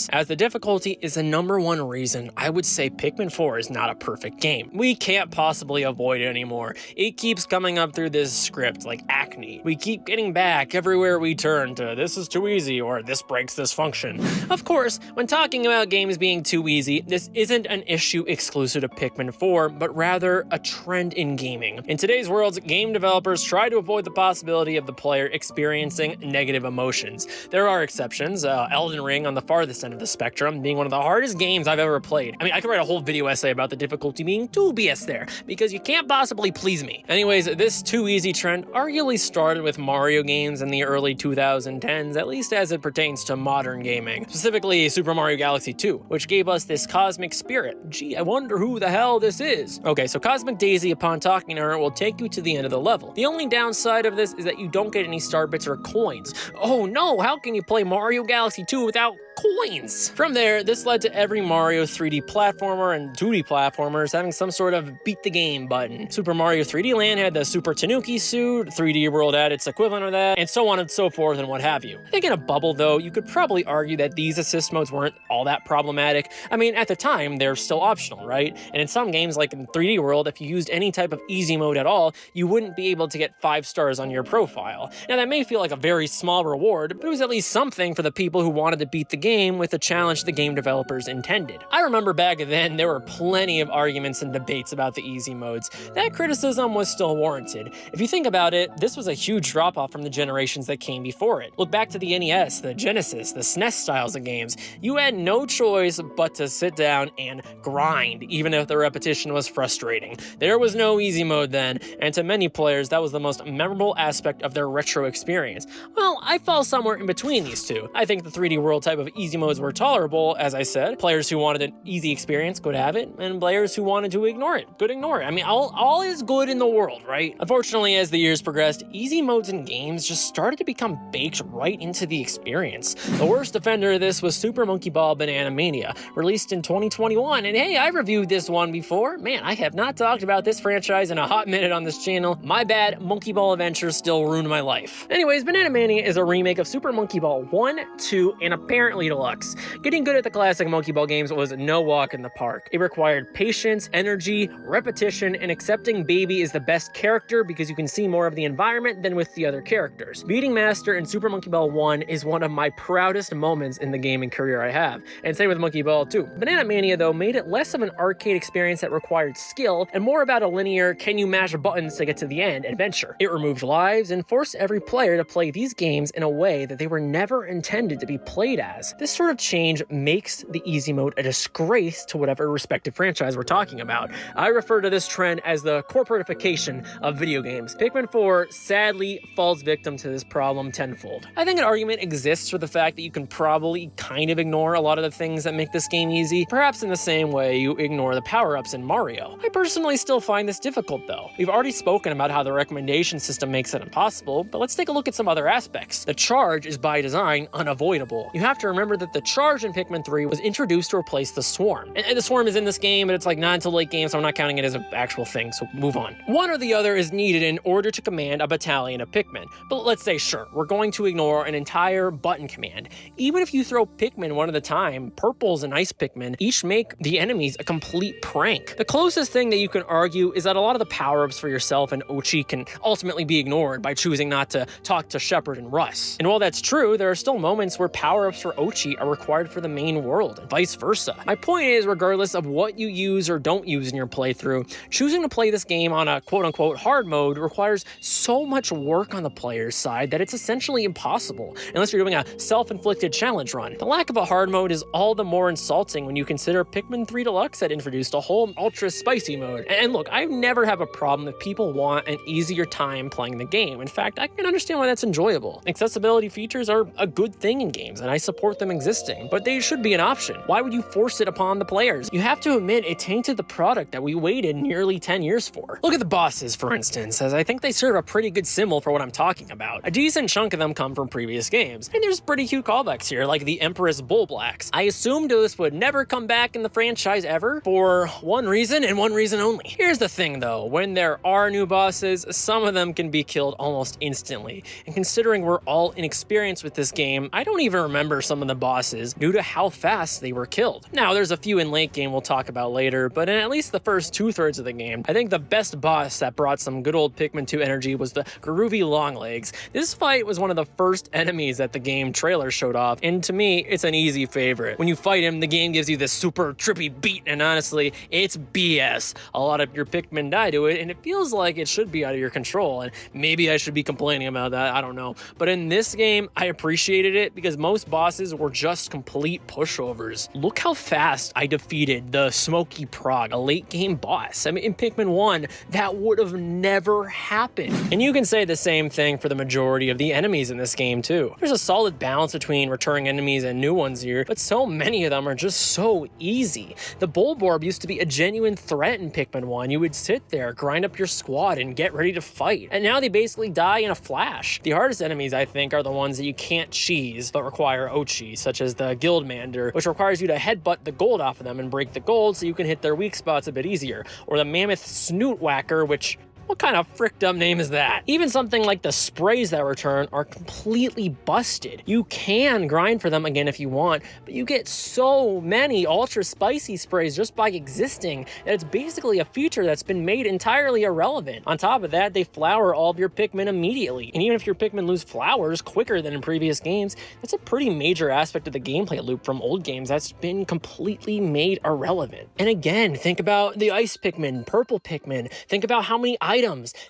games, as the difficulty is the #1 reason I would say Pikmin 4 is not a perfect game. We can't possibly avoid it anymore. It keeps coming up through this script like acne. We keep getting back everywhere we turn to this is too easy or this breaks this function. Of course, when talking about games being too easy, this isn't an issue exclusive to Pikmin 4, but rather a trend in gaming. In today's world, game developers try to avoid the possibility of the player experiencing negative emotions. There are exceptions, Elden Ring on the farthest end of the spectrum, being one of the hardest games I've ever played. I mean, I could write a whole video essay about the difficulty being too BS there, because you can't possibly please me. Anyways, this too easy trend arguably started with Mario games in the early 2010s, at least as it pertains to modern gaming, specifically Super Mario Galaxy 2, which gave us this cosmic spirit. Gee, I wonder who the hell this is. Okay, so Cosmic Daisy, upon talking to her, will take you to the end of the level. The only downside of this is that you don't get any star bits or coins. Oh no, how can you play Mario Galaxy 2 without coins? From there, this led to every Mario 3D platformer and 2D platformers having some sort of beat the game button. Super Mario 3D Land had the Super Tanuki suit, 3D World had its equivalent of that, and so on and so forth and what have you. I think in a bubble though, you could probably argue that these assist modes weren't all that problematic. I mean, at the time, they're still optional, right? And in some games, like in 3D World, if you used any type of easy mode at all, you wouldn't be able to get 5 stars on your profile. Now that may feel like a very small reward, but it was at least something for the people who wanted to beat the game with the challenge the game developers intended. I remember back then there were plenty of arguments and debates about the easy modes. That criticism was still warranted. If you think about it, this was a huge drop-off from the generations that came before it. Look back to the NES, the Genesis, the SNES styles of games. You had no choice but to sit down and grind, even if the repetition was frustrating. There was no easy mode then, and to many players, that was the most memorable aspect of their retro experience. Well, I fall somewhere in between these two. I think the 3D World type of easy modes were tolerable, as I said. Players who wanted an easy experience could have it, and players who wanted to ignore it could ignore it. I mean, all is good in the world, right? Unfortunately, as the years progressed, easy modes in games just started to become baked right into the experience. The worst offender of this was Super Monkey Ball Banana Mania, released in 2021, and hey, I reviewed this one before. Man, I have not talked about this franchise in a hot minute on this channel. My bad, Monkey Ball Adventure still ruined my life. Anyways, Banana Mania is a remake of Super Monkey Ball 1, 2, and apparently Deluxe. Getting good at the classic Monkey Ball games was no walk in the park. It required patience, energy, repetition, and accepting Baby is the best character because you can see more of the environment than with the other characters. Beating Master in Super Monkey Ball 1 is one of my proudest moments in the gaming career I have, and same with Monkey Ball 2. Banana Mania, though, made it less of an arcade experience that required skill and more about a linear, can you mash buttons to get to the end adventure. It removed lives and forced every player to play these games in a way that they were never intended to be played as. This sort of change makes the easy mode a disgrace to whatever respective franchise we're talking about. I refer to this trend as the corporatification of video games. Pikmin 4 sadly falls victim to this problem tenfold. I think an argument exists for the fact that you can probably kind of ignore a lot of the things that make this game easy, perhaps in the same way you ignore the power-ups in Mario. I personally still find this difficult though. We've already spoken about how the recommendation system makes it impossible, but let's take a look at some other aspects. The charge is by design unavoidable. You have to remember that the charge in Pikmin 3 was introduced to replace the swarm. And the swarm is in this game, but it's like not until late game, so I'm not counting it as an actual thing, so move on. One or the other is needed in order to command a battalion of Pikmin. But let's say, sure, we're going to ignore an entire button command. Even if you throw Pikmin one at a time, purples and ice Pikmin each make the enemies a complete prank. The closest thing that you can argue is that a lot of the power-ups for yourself and Ochi can ultimately be ignored by choosing not to talk to Shepard and Russ. And while that's true, there are still moments where power-ups for Ochi are required for the main world, and vice versa. My point is, regardless of what you use or don't use in your playthrough, choosing to play this game on a quote-unquote hard mode requires so much work on the player's side that it's essentially impossible, unless you're doing a self-inflicted challenge run. The lack of a hard mode is all the more insulting when you consider Pikmin 3 Deluxe had introduced a whole ultra-spicy mode. And look, I never have a problem if people want an easier time playing the game. In fact, I can understand why that's enjoyable. Accessibility features are a good thing in games, and I support them existing, but they should be an option. Why would you force it upon the players? You have to admit it tainted the product that we waited nearly 10 years for. Look at the bosses, for instance, as I think they serve a pretty good symbol for what I'm talking about. A decent chunk of them come from previous games, and there's pretty cute callbacks here, like the Empress Bullblacks. I assumed this would never come back in the franchise ever, for one reason and one reason only. Here's the thing though, when there are new bosses, some of them can be killed almost instantly, and considering we're all inexperienced with this game, I don't even remember some of the bosses bosses due to how fast they were killed. Now, there's a few in late game we'll talk about later, but in at least the first 2/3 of the game, I think the best boss that brought some good old Pikmin 2 energy was the groovy Longlegs. This fight was one of the first enemies that the game trailer showed off, and to me, it's an easy favorite. When you fight him, the game gives you this super trippy beat, and honestly, it's BS. A lot of your Pikmin die to it, and it feels like it should be out of your control, and maybe I should be complaining about that, I don't know. But in this game, I appreciated it because most bosses were just complete pushovers. Look how fast I defeated the Smoky Prog, a late game boss. I mean, in Pikmin 1, that would have never happened. And you can say the same thing for the majority of the enemies in this game too. There's a solid balance between returning enemies and new ones here, but so many of them are just so easy. The Bulborb used to be a genuine threat in Pikmin 1. You would sit there, grind up your squad, and get ready to fight. And now they basically die in a flash. The hardest enemies, I think, are the ones that you can't cheese, but require Ochi, such as the Guildmander, which requires you to headbutt the gold off of them and break the gold so you can hit their weak spots a bit easier. Or the Mammoth Snoot Whacker, which... what kind of fricked up name is that? Even something like the sprays that return are completely busted. You can grind for them again if you want, but you get so many ultra spicy sprays just by existing that it's basically a feature that's been made entirely irrelevant. On top of that, they flower all of your Pikmin immediately. And even if your Pikmin lose flowers quicker than in previous games, that's a pretty major aspect of the gameplay loop from old games that's been completely made irrelevant. And again, think about the Ice Pikmin, Purple Pikmin, think about how many items.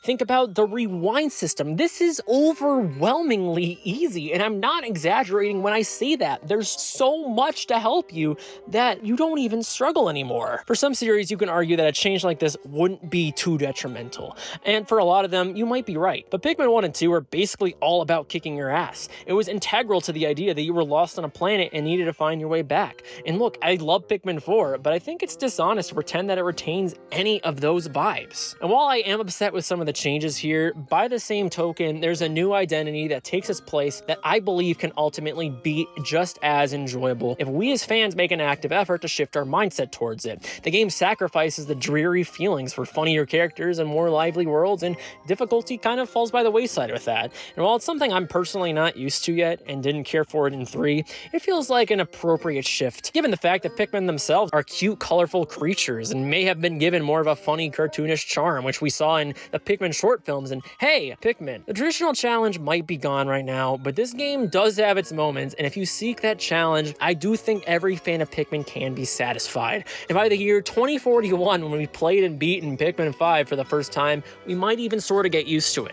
Think about the rewind system. This is overwhelmingly easy, and I'm not exaggerating when I say that. There's so much to help you that you don't even struggle anymore. For some series, you can argue that a change like this wouldn't be too detrimental, and for a lot of them, you might be right. But Pikmin 1 and 2 are basically all about kicking your ass. It was integral to the idea that you were lost on a planet and needed to find your way back. And look, I love Pikmin 4, but I think it's dishonest to pretend that it retains any of those vibes. And while I am upset with some of the changes here, by the same token, there's a new identity that takes its place that I believe can ultimately be just as enjoyable if we as fans make an active effort to shift our mindset towards it. The game sacrifices the dreary feelings for funnier characters and more lively worlds, and difficulty kind of falls by the wayside with that. And while it's something I'm personally not used to yet and didn't care for it in 3, it feels like an appropriate shift, given the fact that Pikmin themselves are cute, colorful creatures and may have been given more of a funny, cartoonish charm, which we saw in the Pikmin short films. And hey, Pikmin, the traditional challenge might be gone right now, but this game does have its moments, and if you seek that challenge, I do think every fan of Pikmin can be satisfied. And by the year 2041, when we played and beaten Pikmin 5 for the first time, we might even sort of get used to it.